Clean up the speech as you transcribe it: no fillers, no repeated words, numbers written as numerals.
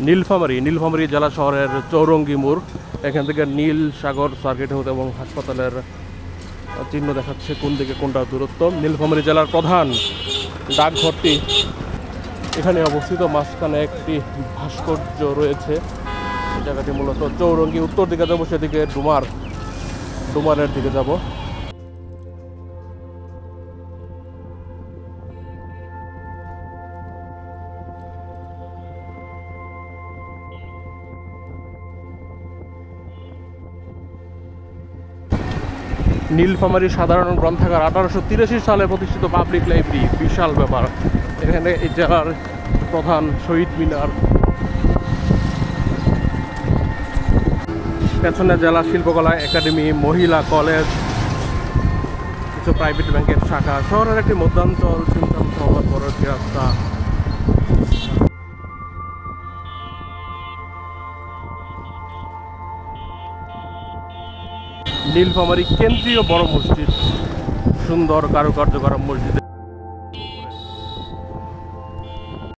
নীলফামারী জেলা শহরের চৌরঙ্গি মোড়। এখান থেকে নীল সাগর সার্কিট হাউস এবং হাসপাতালের চিহ্ন দেখাচ্ছে কোন দিকে কোনটা দূরত্ব। নীলফামারী জেলার প্রধান ডাকঘরটি এখানে অবস্থিত। মাঝখানে একটি ভাস্কর্য রয়েছে। জায়গাটি মূলত চৌরঙ্গি। উত্তর দিকে যাবো, সেদিকে ডুমারের দিকে যাব। নীলফামারী সাধারণ গ্রন্থাগার 1883 সালে প্রতিষ্ঠিত পাবলিক লাইব্রেরি, বিশাল ব্যাপার। এখানে এই জেলার প্রধান শহীদ মিনার, পেছনে জেলা শিল্পকলা একাডেমি, মহিলা কলেজ, কিছু প্রাইভেট ব্যাংকের শাখা। শহরের একটি মধ্যাঞ্চল, সিমসাম শহর, বড় একটি রাস্তা। নীলফামারী কেন্দ্রীয় বড় মসজিদ, সুন্দর কারুকার্য করা মসজিদ।